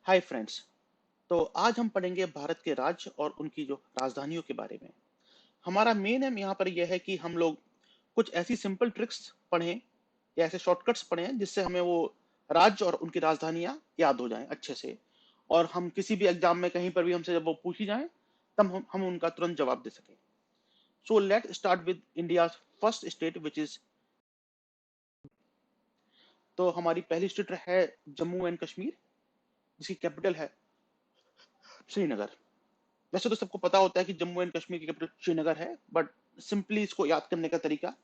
Hi friends. तो आज हम पढ़ेंगे भारत के राज्य और उनकी जो राजधानियों के बारे में। हमारा मेन एम यहाँ पर यह है कि हम लोग कुछ ऐसी सिंपल ट्रिक्स पढ़ें या ऐसे शॉर्टकट्स पढ़ें जिससे हमें वो राज्य और उनकी राजधानियां याद हो जाएं अच्छे से, और हम किसी भी एग्जाम में कहीं पर भी हमसे जब वो पूछी जाएं तब हम उनका तुरंत जवाब दे सकें। So let start with India first state which is, तो हमारी पहली स्टेट है जम्मू एंड कश्मीर, जिसकी कैपिटल है श्रीनगर। वैसे तो सबको पता होता है कि जम्मू एंड कश्मीर की कैपिटल श्रीनगर है, बट सिंपली इसको याद करने का तरीका,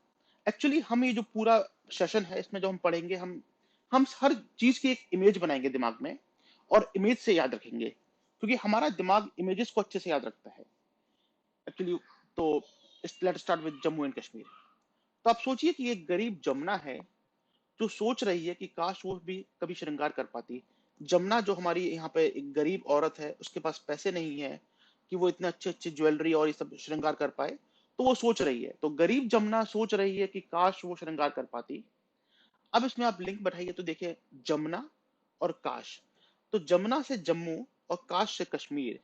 एक्चुअली हम ये जो पूरा सेशन है इसमें जो हम पढ़ेंगे, हम हर चीज की एक इमेज बनाएंगे दिमाग में और इमेज से याद रखेंगे, क्योंकि हमारा दिमाग इमेजेस को अच्छे से याद रखता है एक्चुअली। तो let start with Jammu and Kashmir. तो आप सोचिए कि एक गरीब जमुना है जो सोच रही है कि काश वो भी कभी श्रृंगार कर पाती। जमुना जो हमारी यहाँ पे एक गरीब औरत है, उसके पास पैसे नहीं है कि वो इतने अच्छे अच्छे ज्वेलरी और ये सब श्रृंगार कर पाए, तो वो सोच रही है, तो गरीब जमुना सोच रही है कि काश वो श्रृंगार कर पाती। अब इसमें आप लिंक बैठाइए तो देखिए, जमुना और काश। तो जमुना से जम्मू और काश से कश्मीर।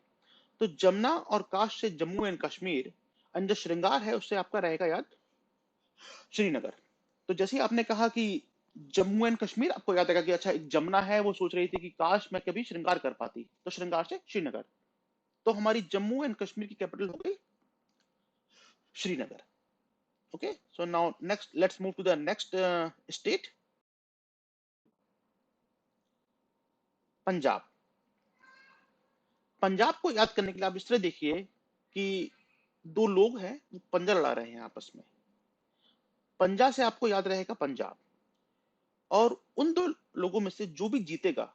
तो जमुना और काश से जम्मू एंड कश्मीर, एंड जो श्रृंगार है उससे आपका रहेगा याद श्रीनगर। तो जैसे ही आपने कहा कि जम्मू एंड कश्मीर, आपको याद आएगा कि अच्छा एक जमुना है वो सोच रही थी कि काश मैं कभी श्रृंगार कर पाती, तो श्रृंगार से श्रीनगर। तो हमारी जम्मू एंड कश्मीर की कैपिटल हो गई Srinagar. Okay, so now next let's move to the next state, Punjab. Punjab को याद करने के लिए आप इस तरह देखिए कि दो लोग हैं वो पंजा लड़ा रहे हैं आपस में। पंजा से आपको याद रहेगा पंजाब, और उन दो लोगों में से जो भी जीतेगा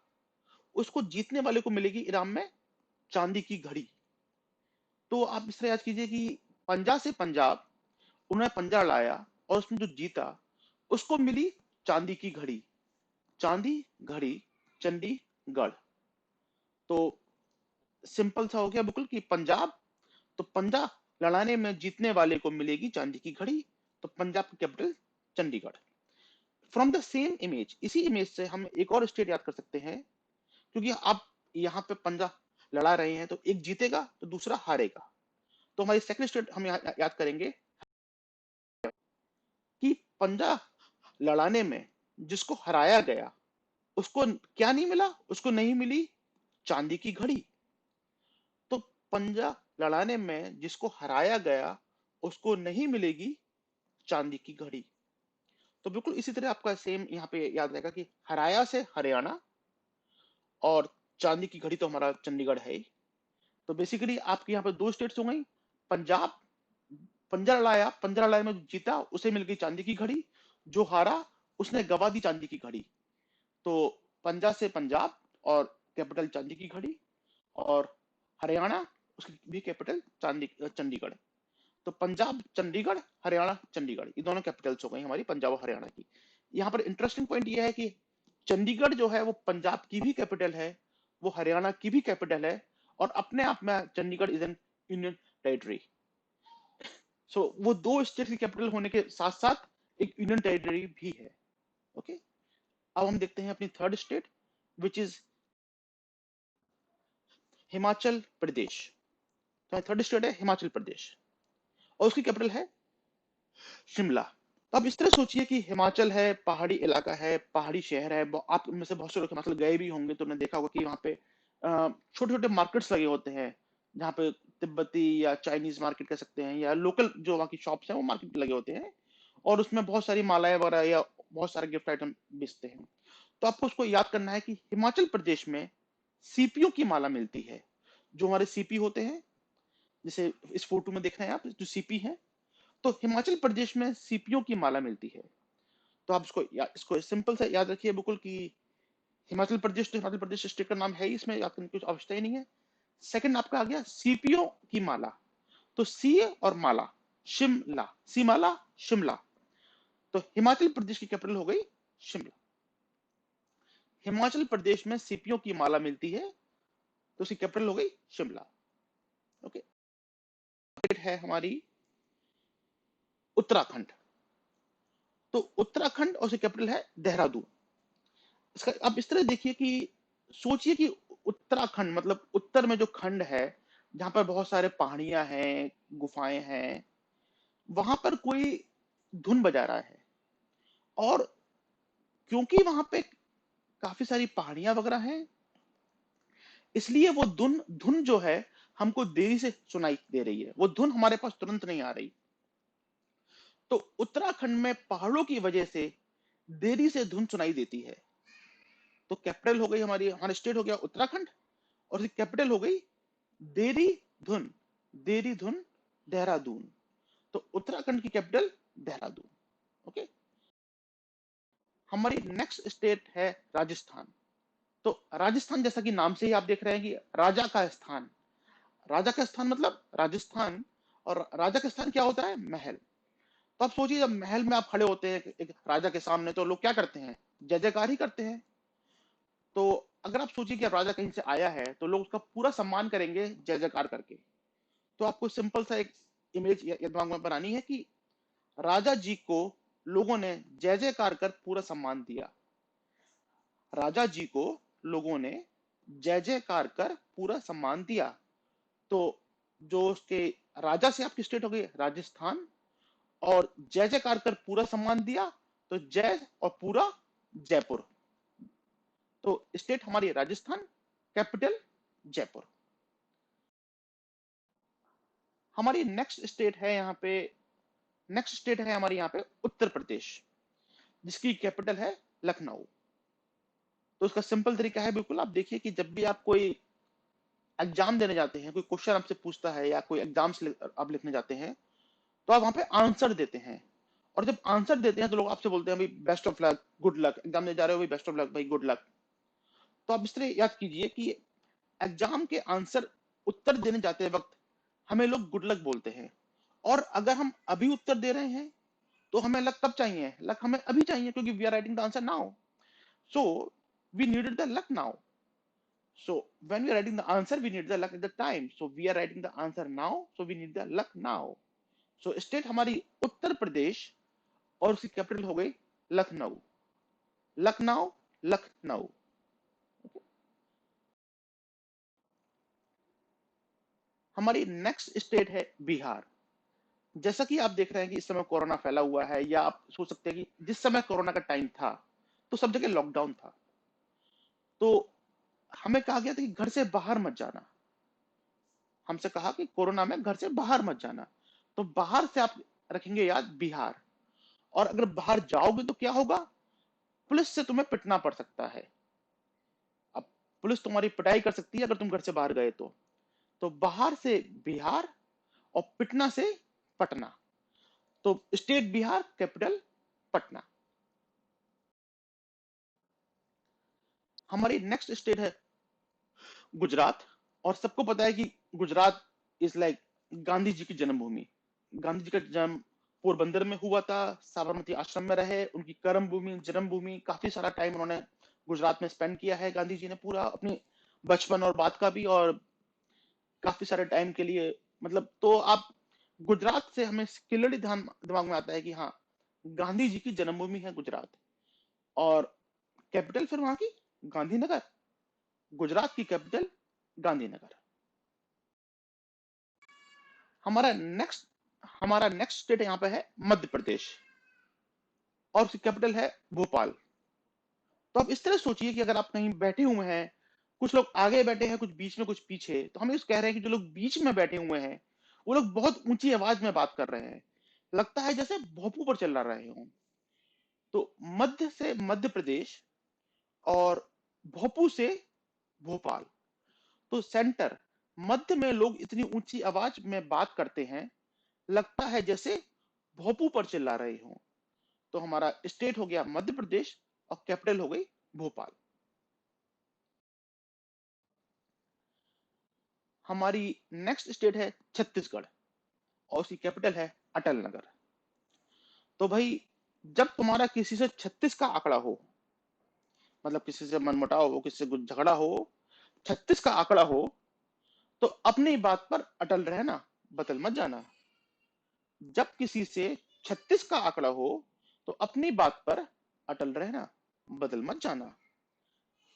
उसको जीतने वाले को मिलेगी इनाम में चांदी की घड़ी। तो आप इस तरह याद कीजिए कि पंजा से पंजाब, उन्होंने पंजा लड़ाया और उसमें जो जीता उसको मिली चांदी की घड़ी। चांदी घड़ी चंडीगढ़। तो सिंपल सा हो गया बिल्कुल कि पंजाब, तो पंजा लड़ाने में जीतने वाले को मिलेगी चांदी की घड़ी, तो पंजाब की capital Chandigarh. From the same image, इसी इमेज से हम एक और स्टेट याद कर सकते हैं, क्योंकि आप यहाँ पे पंजा लड़ा रहे हैं तो एक जीतेगा तो दूसरा हारेगा। तो हमारी सेकंड स्टेट हम याद करेंगे कि पंजा लड़ाने में जिसको हराया गया उसको क्या नहीं मिला, उसको नहीं मिली चांदी की घड़ी। तो पंजा लड़ाने में जिसको हराया गया उसको नहीं मिलेगी चांदी की घड़ी। तो बिल्कुल इसी तरह आपका सेम यहाँ पे याद रहेगा कि हराया से हरियाणा, और चांदी की घड़ी तो हमारा चंडीगढ़ है ही। तो बेसिकली आपके यहाँ पे दो स्टेट्स हो गई। पंजाब पंजा लड़ाया, पंजा लड़ाई में जो जीता उसे मिल गई चांदी की घड़ी, जो हारा उसने गवा दी चांदी की घड़ी। तो पंजा से पंजाब और कैपिटल चांदी की घड़ी, और हरियाणा उसकी भी कैपिटल चांदी चंडीगढ़। तो पंजाब चंडीगढ़, हरियाणा चंडीगढ़, ये दोनों कैपिटल्स हो गई हमारी पंजाब और हरियाणा की। यहाँ पर इंटरेस्टिंग पॉइंट ये है कि चंडीगढ़ जो है वो पंजाब की भी कैपिटल है, वो हरियाणा की भी कैपिटल है, और अपने आप में Chandigarh is an union territory. So वो दो स्टेट की कैपिटल होने के साथ साथ एक यूनियन टेरिटरी भी है। ओके, अब हम देखते हैं अपनी third state which is Himachal Pradesh. तो थर्ड स्टेट है हिमाचल प्रदेश, और उसकी कैपिटल है शिमला। तो आप इस तरह सोचिए कि हिमाचल है, पहाड़ी इलाका है, पहाड़ी शहर है। आप में से बहुत से लोग हिमाचल गए भी होंगे तो उन्होंने देखा होगा कि वहाँ पे छोटे छोटे मार्केट्स लगे होते हैं, जहाँ पे तिब्बती या चाइनीज मार्केट कह सकते हैं, या लोकल जो वहाँ की शॉप्स हैं वो मार्केट लगे होते हैं, और उसमें बहुत सारी मालाएं वगैरह या बहुत सारे गिफ्ट आइटम बेचते हैं। तो आपको उसको याद करना है कि हिमाचल प्रदेश में सीपियों की माला मिलती है। जो हमारे सीपी होते हैं, जैसे इस फोटो में देख रहे हैं आप, जो सीपी है, तो हिमाचल प्रदेश में सीपियों की माला मिलती है। तो आप इसको सिंपल से याद रखिए बिल्कुल कि हिमाचल प्रदेश, तो हिमाचल प्रदेश स्टेट का नाम है ही, इसमें याद करने की कुछ आवश्यकता ही नहीं है। सेकंड आपका आ गया सीपियों की माला। तो सी और माला, शिमला, सी माला शिमला। तो हिमाचल प्रदेश की कैपिटल हो गई शिमला। हिमाचल प्रदेश में सीपियों की माला मिलती है, तो उसकी कैपिटल हो गई शिमला। ओके, है हमारी उत्तराखंड। तो उत्तराखंड और उसकी कैपिटल है देहरादून। इसका आप इस तरह देखिए कि सोचिए कि उत्तराखंड मतलब उत्तर में जो खंड है, जहां पर बहुत सारे पहाड़ियां हैं, गुफाएं हैं, वहां पर कोई धुन बजा रहा है। और क्योंकि वहां पे काफी सारी पहाड़ियां वगैरह हैं, इसलिए वो धुन धुन जो है हमको देरी से सुनाई दे रही है, वो धुन हमारे पास तुरंत नहीं आ रही। तो उत्तराखंड में पहाड़ों की वजह से देरी से धुन सुनाई देती है। तो कैपिटल हो गई हमारी, हमारा स्टेट हो गया उत्तराखंड, और कैपिटल हो गई देरी धुन, देरी धुन देहरादून। तो उत्तराखंड की कैपिटल देहरादून। ओके। हमारी नेक्स्ट स्टेट है राजस्थान। तो राजस्थान जैसा कि नाम से ही आप देख रहे हैं कि राजा का स्थान, राजा का स्थान मतलब राजस्थान। और राजा का स्थान क्या होता है? महल। तो आप सोचिए, जब महल में आप खड़े होते हैं एक राजा के सामने, तो लोग क्या करते हैं? जय जयकार ही करते हैं। तो अगर आप सोचिए कि राजा कहीं से आया है, तो लोग उसका पूरा सम्मान करेंगे जय जयकार करके। तो आपको सिंपल सा एक इमेज दिमाग में बनानी है कि राजा जी को लोगों ने जय जयकार कर पूरा सम्मान दिया। राजा जी को लोगों ने जय जयकार कर पूरा सम्मान दिया। तो जो उसके राजा से आपकी स्टेट हो गई राजस्थान, और जय जयकार कर पूरा सम्मान दिया, तो जय और पूरा जयपुर। तो स्टेट हमारी राजस्थान, कैपिटल जयपुर। हमारी नेक्स्ट स्टेट है यहाँ पे, नेक्स्ट स्टेट है हमारी यहाँ पे उत्तर प्रदेश, जिसकी कैपिटल है लखनऊ। तो उसका सिंपल तरीका है, बिल्कुल आप देखिए कि जब भी आप कोई एग्जाम देने जाते हैं, कोई क्वेश्चन आपसे पूछता है या कोई एग्जाम्स आप लिखने जाते हैं, तो आप वहां पे आंसर देते हैं। और जब आंसर देते हैं तो लोग आपसे बोलते हैं भाई best of luck, good luck, exam देने जा रहे हो भाई, बेस्ट ऑफ लक भाई, गुड लक। तो आप इस तरह याद कीजिए कि एग्जाम के आंसर उत्तर देने जाते वक्त हमें लोग गुड लक बोलते हैं। और अगर हम अभी उत्तर दे रहे हैं तो हमें लक कब चाहिए? लक हमें अभी चाहिए, क्योंकि we are writing the answer now. So we needed the luck now. So when we are writing the answer, we need the luck at the time. So we are writing the answer now. So we need the luck now. So state हमारी उत्तर प्रदेश, और उसकी capital हो गई लखनऊ। लखनऊ, लखनऊ। हमारी next state है बिहार। जैसा कि आप देख रहे हैं कि इस समय कोरोना फैला हुआ है, या आप सोच सकते हैं कि जिस समय कोरोना का टाइम था तो सब जगह लॉकडाउन था। तो हमें कहा गया था कि घर से बाहर मत जाना। हमसे कहा कि कोरोना में घर से बाहर मत जाना। तो बाहर से आप रखेंगे याद बिहार। और अगर बाहर जाओगे तो क्या होगा? पुलिस से तुम्हें पिटना पड़ सकता है। अब पुलिस तुम्हारी पिटाई कर सकती है अगर तुम घर से बाहर गए तो बाहर से बिहार, और पिटना से पटना। तो स्टेट बिहार, कैपिटल पटना। हमारी नेक्स्ट स्टेट है गुजरात। और सबको पता है कि गुजरात इज लाइक गांधी जी की जन्मभूमि। गांधी जी का जन्म पोरबंदर में हुआ था, साबरमती आश्रम में रहे, उनकी कर्म भूमि, जन्मभूमि, काफी सारा टाइम उन्होंने गुजरात में स्पेंड किया है गांधी जी ने, पूरा अपने बचपन और बात का भी, और काफी सारे टाइम के लिए। मतलब तो आप गुजरात से हमें क्लियरली ध्यान दिमाग में आता है कि हाँ, गांधी जी की जन्मभूमि है गुजरात। और कैपिटल फिर वहां की गांधीनगर। गुजरात की कैपिटल गांधीनगर। हमारा नेक्स्ट हमारा नेक्स्ट स्टेट यहाँ पे है मध्य प्रदेश, और उसकी कैपिटल है भोपाल। तो आप इस तरह सोचिए कि अगर आप कहीं बैठे हुए हैं, कुछ लोग आगे बैठे हैं, कुछ बीच में, कुछ पीछे, तो हम इस कह रहे हैं कि जो लोग बीच में बैठे हुए हैं वो लोग बहुत ऊंची आवाज में बात कर रहे हैं, लगता है जैसे भोंपू पर चिल्ला रहे हों। तो मध्य से मध्य प्रदेश, और भोंपू से भोपाल। तो सेंटर, मध्य में लोग इतनी ऊंची आवाज में बात करते हैं, लगता है जैसे भोंपू पर चिल्ला रहे हों। तो हमारा स्टेट हो गया मध्य प्रदेश, और कैपिटल हो गई भोपाल। हमारी नेक्स्ट स्टेट है छत्तीसगढ़, और उसकी कैपिटल है अटल नगर। तो भाई, जब तुम्हारा किसी से 36 का आंकड़ा हो, मतलब किसी से मनमुटाव हो, किसी से कुछ झगड़ा हो, 36 का आंकड़ा हो, तो अपनी बात पर अटल रहना, बदल मत जाना। जब किसी से 36 का आंकड़ा हो तो अपनी बात पर अटल रहना, बदल मत जाना।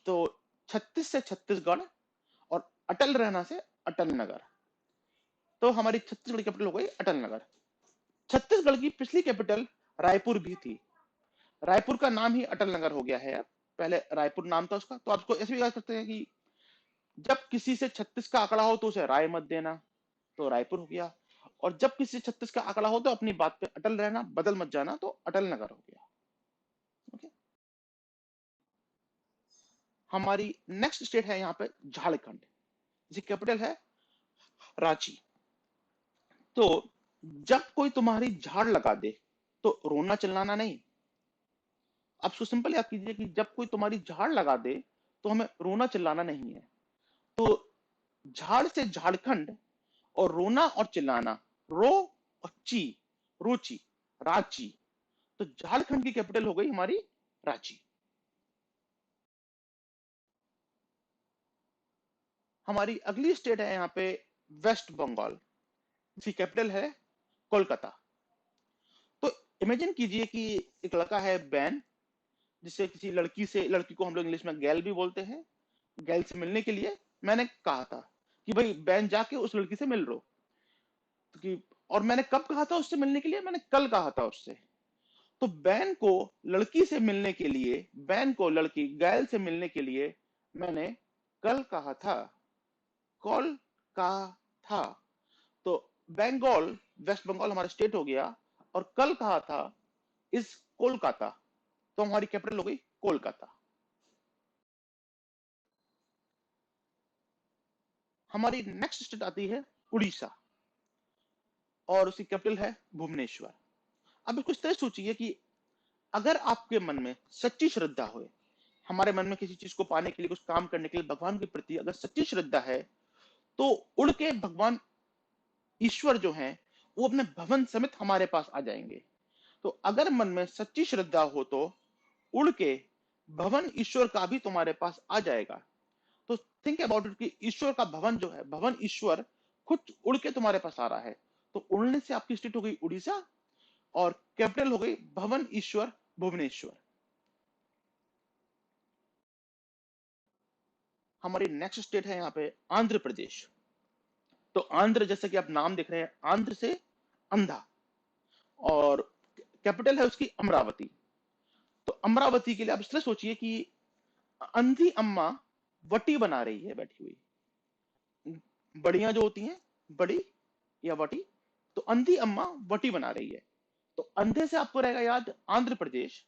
तो 36 से छत्तीसगढ़, अटल रहना से अटल नगर। तो हमारी छत्तीसगढ़ की कैपिटल हो गई अटल नगर। छत्तीसगढ़ की पिछली कैपिटल रायपुर भी थी। रायपुर का नाम ही अटल नगर हो गया है अब। पहले रायपुर नाम था उसका। तो आपको ऐसे भी याद सकते हैं कि जब किसी से 36 का आंकड़ा हो तो उसे राय मत देना, तो रायपुर हो गया। और जब किसी से 36 का आंकड़ा हो तो अपनी बात पे अटल रहना, बदल मत जाना, तो अटल नगर हो गया। ओके। हमारी नेक्स्ट स्टेट है यहाँ पे झारखंड, जिसकी कैपिटल है रांची। तो जब कोई तुम्हारी झाड़ लगा दे तो रोना चिल्लाना नहीं। आप उसको सिंपल याद कीजिए कि जब कोई तुम्हारी झाड़ लगा दे तो हमें रोना चिल्लाना नहीं है। तो झाड़ से झारखंड, और रोना और चिल्लाना, रो और ची, रोची, रांची। तो झारखंड की कैपिटल हो गई हमारी रांची। हमारी अगली स्टेट है यहाँ पे वेस्ट बंगाल, इसकी कैपिटल है कोलकाता। तो इमेजिन कीजिए कि एक लड़का है बैन, जिससे किसी लड़की से, लड़की को हम लोग इंग्लिश में गैल भी बोलते हैं, गैल से मिलने के लिए मैंने कहा था कि भाई बैन जाके उस लड़की से मिल लो। तो कि और मैंने कब कहा था उससे मिलने के लिए? मैंने कल कहा था उससे। तो बैन को लड़की से मिलने के लिए, बैन को लड़की गैल से मिलने के लिए मैंने कल कहा था, कॉल कहा था। तो बंगाल, वेस्ट बंगाल हमारा स्टेट हो गया, और कल कहा था इस कोलकाता। तो हमारी कैपिटल हो गई कोलकाता। हमारी नेक्स्ट स्टेट आती है उड़ीसा, और उसकी कैपिटल है भुवनेश्वर। अब इसको इस तरह सोचिए कि अगर आपके मन में सच्ची श्रद्धा हो, हमारे मन में किसी चीज को पाने के लिए, कुछ काम करने के लिए भगवान के प्रति अगर सच्ची श्रद्धा है, तो उड़ के भगवान ईश्वर जो हैं वो अपने भवन समेत हमारे पास आ जाएंगे। तो अगर मन में सच्ची श्रद्धा हो तो उड़ के भवन ईश्वर का भी तुम्हारे पास आ जाएगा। तो थिंक अबाउट इट कि ईश्वर का भवन जो है, भवन ईश्वर खुद उड़ के तुम्हारे पास आ रहा है। तो उड़ने से आपकी स्टेट हो गई उड़ीसा, और कैपिटल हो गई भवन ईश्वर भुवनेश्वर। हमारी नेक्स्ट स्टेट है यहाँ पे आंध्र प्रदेश। तो आंध्र, जैसे कि आप नाम देख रहे हैं, आंध्र से अंधा, और कैपिटल है उसकी अमरावती। तो अमरावती के लिए आप इस तरह सोचिए कि अंधी अम्मा वटी बना रही है बैठी हुई। बड़ियां जो होती हैं, बड़ी या वटी, तो अंधी अम्मा वटी बना रही है। तो अंधे से आपको रहेगा याद आंध्र प्रदेश,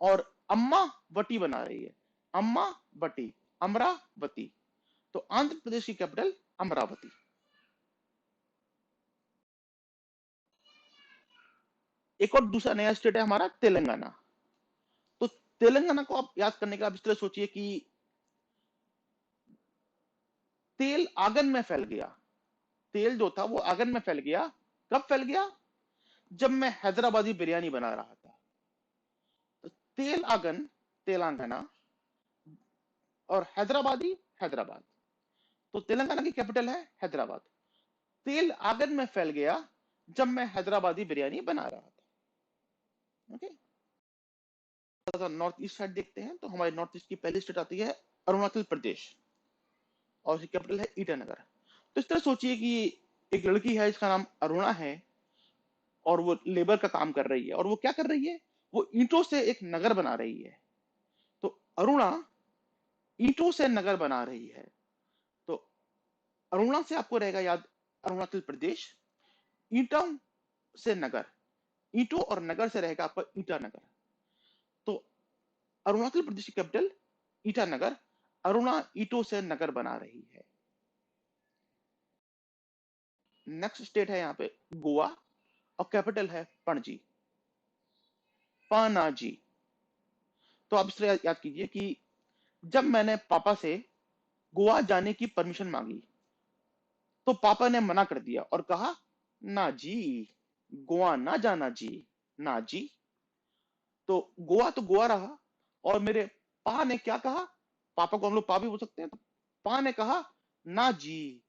और अम्मा वटी बना रही है, अम्मा वटी, अमरावती। तो आंध्र प्रदेश की कैपिटल अमरावती। एक और दूसरा नया स्टेट है हमारा तेलंगाना। तो तेलंगाना को आप याद करने का आप इस तरह सोचिए कि तेल आंगन में फैल गया। तेल जो था वो आंगन में फैल गया। कब फैल गया? जब मैं हैदराबादी बिरयानी बना रहा था। तो तेल आंगन, तेलंगाना, और हैदराबादी, हैदराबाद। तो तेलंगाना की कैपिटल है हैदराबाद। तेल आंगन में फैल गया जब मैं हैदराबादी बिरयानी बना रहा था। ओके। थोड़ा नॉर्थ ईस्ट साइड देखते हैं, तो हमारे नॉर्थ ईस्ट की पहली स्टेट आती है अरुणाचल प्रदेश, और उसकी कैपिटल है ईटानगर। तो इस तरह सोचिए कि एक लड़की है जिसका नाम अरुणा है, और वो लेबर का काम कर रही है। और वो क्या कर रही है? वो ईंटों से एक नगर बना रही है। तो अरुणा ईंटों से नगर बना रही है। तो अरुणा से आपको रहेगा याद अरुणाचल प्रदेश, ईंटों से नगर, ईंटों और नगर से रहेगा आपका ईटानगर। तो अरुणाचल प्रदेश की कैपिटल ईटानगर, अरुणा ईंटों से नगर बना रही है। नेक्स्ट स्टेट है यहाँ पे गोवा, और कैपिटल है पणजी, पनाजी। तो आप इस तरह याद कीजिए कि जब मैंने पापा से गोवा जाने की परमिशन मांगी, तो पापा ने मना कर दिया और कहा ना जी, गोवा ना जाना जी, ना जी। तो गोवा तो गोवा रहा, और मेरे पा ने क्या कहा? पापा को हम लोग पा भी बोल सकते हैं। तो पा ने कहा ना जी,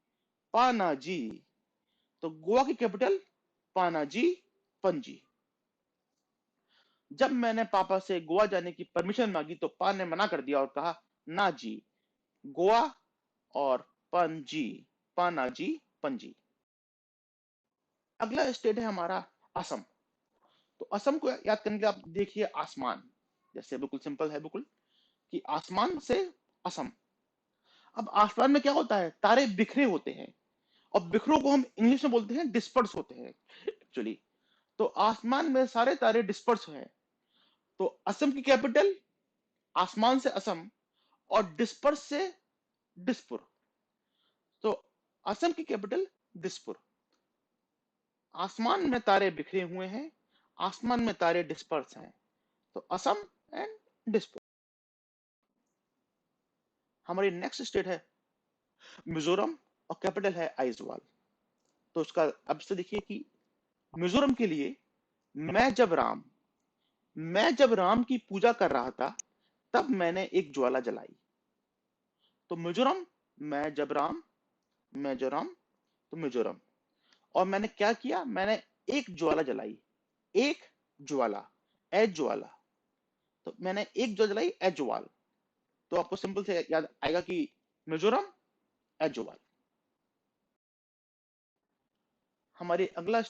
पाना जी। तो गोवा की कैपिटल पानाजी, पणजी। जब मैंने पापा से गोवा जाने की परमिशन मांगी तो पा ने मना कर दिया और कहा ना जी, गोवा और पणजी, पनाजी, पणजी। अगला स्टेट है हमारा असम। तो असम को याद करने के लिए आप देखिए आसमान, जैसे बिल्कुल सिंपल है बिल्कुल कि आसमान से असम। अब आसमान में क्या होता है, तारे बिखरे होते हैं, और बिखरों को हम इंग्लिश में बोलते हैं डिस्पर्स होते हैं एक्चुअली। तो आसमान में सारे तारे डिस्पर्स हैं। तो असम की कैपिटल आसमान से असम, और डिस्पर्स से दिसपुर। तो असम की कैपिटल दिसपुर। आसमान में तारे बिखरे हुए हैं, आसमान में तारे डिस्पर्स हैं, तो असम एंड दिसपुर। हमारी नेक्स्ट स्टेट है मिजोरम, और कैपिटल है आइजवाल। तो उसका अब से देखिए कि मिजोरम के लिए मैं जब राम मैं जब राम की पूजा कर रहा था, तब मैंने एक ज्वाला जलाई। तो मिजोरम, मैं जब राम, मिजोरम, तो मिजोरम। और मैंने क्या किया, मैंने एक ज्वाला जलाई। एक ज्वाला, ए ज्वाला। तो मैंने एक ज्वाला जलाई, ए ज्वाल। तो आपको सिंपल से याद आएगा कि मिजोरम, ए ज्वाल। हमारी अगली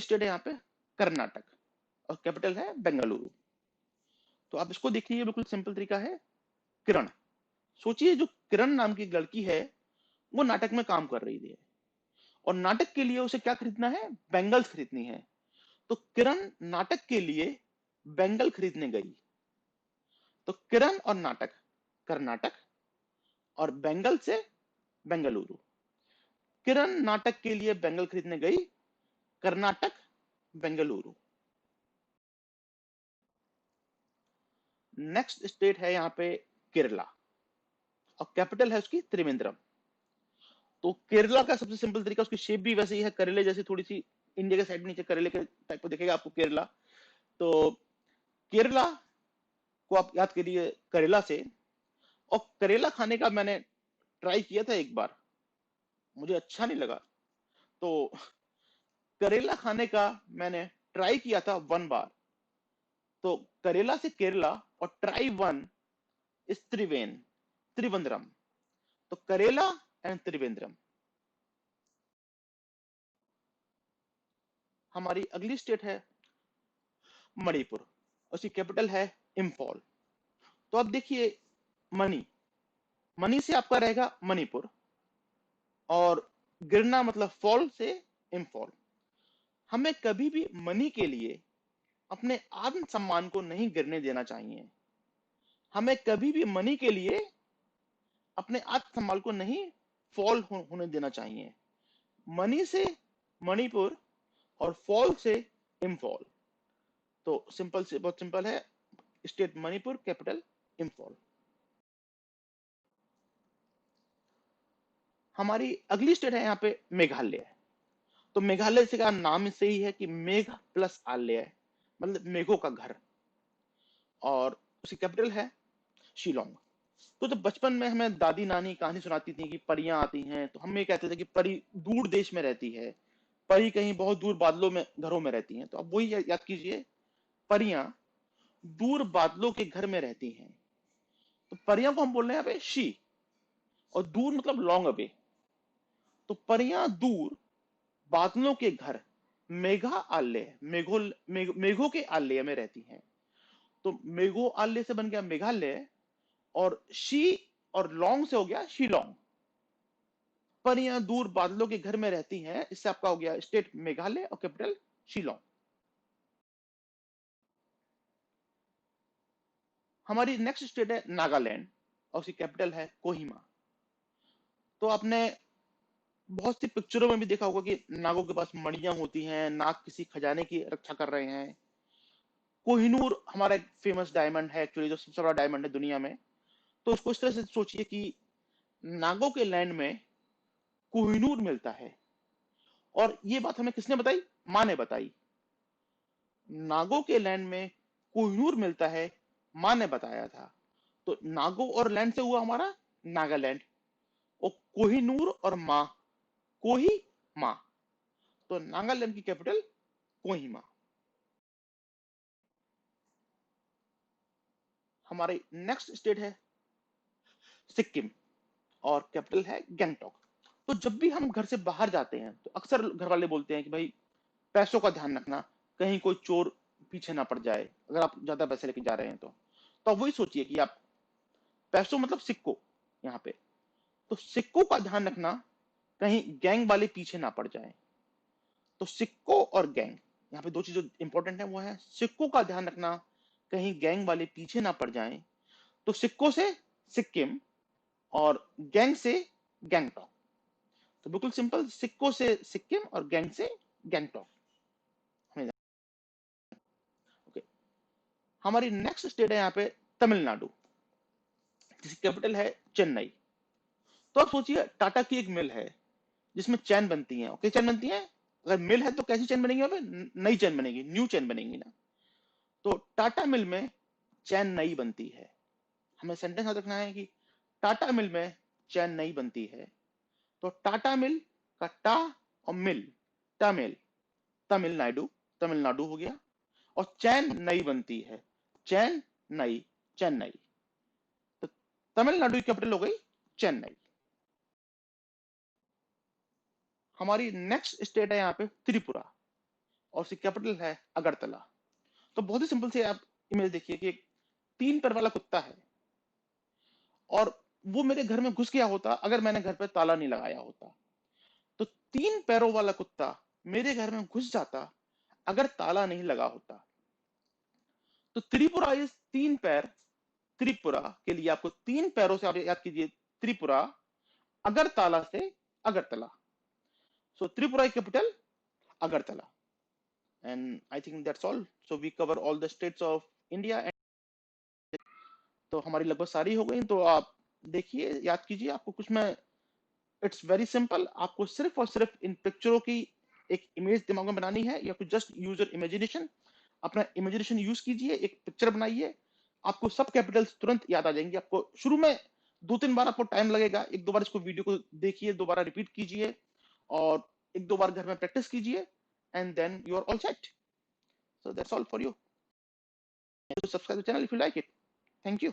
स्टेट है यहाँ पे कर्नाटक, और कैपिटल है बेंगलुरु। तो आप इसको देखिए, बिल्कुल सिंपल तरीका है। किरण, सोचिए जो किरण नाम की एक लड़की है, वो नाटक में काम कर रही थी, और नाटक के लिए उसे क्या खरीदना है, बैंगल्स खरीदनी है। तो किरण नाटक के लिए बैंगल खरीदने गई। तो किरण और नाटक, कर्नाटक, और बैंगल से बेंगलुरु। किरण नाटक के लिए बैंगल खरीदने गई, कर्नाटक, बेंगलुरु। नेक्स्ट स्टेट है यहाँ पे केरला, और कैपिटल है उसकी त्रिवेंद्रम। तो केरला का सबसे सिंपल तरीका, उसकी शेप भी वैसे ही है, करेले जैसी थोड़ी सी, इंडिया के साइड नीचे करेले के टाइप को दिखेगा आपको केरला। तो केरला को आप याद करिए करेला से। और करेला खाने का मैंने ट्राई किया था एक बार, मुझे अच्छा नहीं लगा। तो करेला खाने का मैंने ट्राई किया था 1 बार। तो करेला से केरला, और ट्राई वन इज त्रिवेंद्रम। तो करेला एंड त्रिवेंद्रम। हमारी अगली स्टेट है मणिपुर, उसकी कैपिटल है इंफॉल। तो अब देखिए, मनी, मनी से आपका रहेगा मणिपुर, और गिरना मतलब फॉल से इंफॉल। हमें कभी भी मनी के लिए अपने आत्म सम्मान को नहीं गिरने देना चाहिए। हमें कभी भी मनी के लिए अपने आत्म सम्मान को नहीं फॉल होने देना चाहिए। मनी से मणिपुर, और फॉल से इंफॉल। तो सिंपल से बहुत सिंपल है, स्टेट मणिपुर, कैपिटल इंफॉल। हमारी अगली स्टेट है यहाँ पे मेघालय। तो मेघालय से का नाम इससे ही है कि मेघ प्लस आलय, मतलब मेघों का घर, और उसकी कैपिटल है शिलोंग। तो जब बचपन में हमें दादी नानी कहानी सुनाती थी कि परियां आती हैं, तो हम ये कहते थे कि परी दूर देश में रहती है, परी कहीं बहुत दूर बादलों में घरों में रहती हैं। तो अब वही याद कीजिए, परियां दूर बादलों के घर में रहती हैं। तो परियां को हम बोल रहे हैं यहाँ पे शी, और दूर मतलब लॉन्ग अवे। तो परियां दूर बादलों के घर, मेघा आल्य, मेघों के आल्य में रहती हैं। तो मेघो आल्य से बन गया मेघालय, और शी और लॉन्ग से हो गया शिलोंग। परियां दूर बादलों के घर में रहती हैं, इससे आपका हो गया स्टेट मेघालय, और कैपिटल शिलोंग। हमारी नेक्स्ट स्टेट है नागालैंड, और उसकी कैपिटल है कोहिमा। तो आपने बहुत सी पिक्चरों में भी देखा होगा कि नागों के पास मणियां होती हैं, नाग किसी खजाने की रक्षा कर रहे हैं। कोहिनूर हमारा एक फेमस डायमंड है एक्चुअली, जो सबसे बड़ा डायमंड है दुनिया में। तो उसको इस तरह से सोचिए कि नागों के लैंड में कोहिनूर मिलता है। और ये बात हमें किसने बताई, माँ ने बताई। नागों के लैंड में कोहिनूर मिलता है, माँ ने बताया था। तो नागो और लैंड से हुआ हमारा नागालैंड, और कोहिनूर और माँ, कोही माँ। तो नागालैंड की कैपिटल कोहिमा। हमारी नेक्स्ट स्टेट है सिक्किम, और कैपिटल है गैंगटॉक। तो जब भी हम घर से बाहर जाते हैं तो अक्सर घर वाले बोलते हैं कि भाई पैसों का ध्यान रखना, कहीं कोई चोर पीछे ना पड़ जाए अगर आप ज्यादा पैसे लेके जा रहे हैं तो आप वही सोचिए कि आप पैसों मतलब सिक्कों यहाँ पे, तो सिक्कों का ध्यान रखना कहीं गैंग वाले पीछे ना पड़ जाए। तो सिक्कों और गैंग, यहाँ पे दो चीजें इंपॉर्टेंट है, वो है सिक्कों का ध्यान रखना कहीं गैंग वाले पीछे ना पड़ जाएं। तो सिक्कों से सिक्किम और गैंग से गैंगटॉक। तो बिल्कुल सिंपल, सिक्कों से सिक्किम और गैंग से गैंगटॉक। ओके, हमारी नेक्स्ट स्टेट है यहाँ पे तमिलनाडु, जिसकी कैपिटल है चेन्नई। तो आप सोचिए टाटा की एक मिल है जिसमें चैन बनती है। ओके, चैन बनती है, अगर मिल है तो कैसी चैन बनेगी वहां पे? नई चैन बनेगी, न्यू चैन बनेगी ना। तो टाटा मिल में चैन नई बनती है। हमें सेंटेंस याद रखना है कि टाटा मिल में चैन नई बनती है। तो टाटा मिल का टा और मिल, तमिल, तमिलनाडु, तमिलनाडु हो गया। और चैन नई बनती है, चैन नई, चेन्नई। तो तमिलनाडु की कैपिटल हो गई चेन्नई। हमारी नेक्स्ट स्टेट है यहाँ पे त्रिपुरा, और उसकी कैपिटल है अगरतला। तो बहुत ही सिंपल से आप इमेज देखिए कि एक 3 पैर वाला कुत्ता है, और वो मेरे घर में घुस गया होता अगर मैंने घर पे ताला नहीं लगाया होता। तो 3 पैरों वाला कुत्ता मेरे घर में घुस जाता अगर ताला नहीं लगा होता। तो त्रिपुरा इज 3 पैर। त्रिपुरा के लिए आपको 3 पैरों से आप याद कीजिए, त्रिपुरा, अगरतला से Agartala. So Tripura capital Agartala. And I think that's all. So we cover all the states of India. तो हमारी लगभग सारी हो गई। तो आप देखिए, याद कीजिए, आपको कुछ में, इट्स वेरी सिंपल, आपको सिर्फ और सिर्फ इन पिक्चरों की एक इमेज दिमाग में बनानी है। या फिर जस्ट यूज योर इमेजिनेशन, अपना इमेजिनेशन यूज कीजिए, एक पिक्चर बनाइए, आपको सब कैपिटल्स तुरंत याद आ जाएंगे। आपको शुरू में 2-3 बार आपको टाइम लगेगा, 1-2 बार इसको वीडियो को देखिए, दोबारा रिपीट कीजिए, और 1-2 बार घर में प्रैक्टिस कीजिए, and then you are all set. So that's all for you. Subscribe the channel if you like it. Thank you.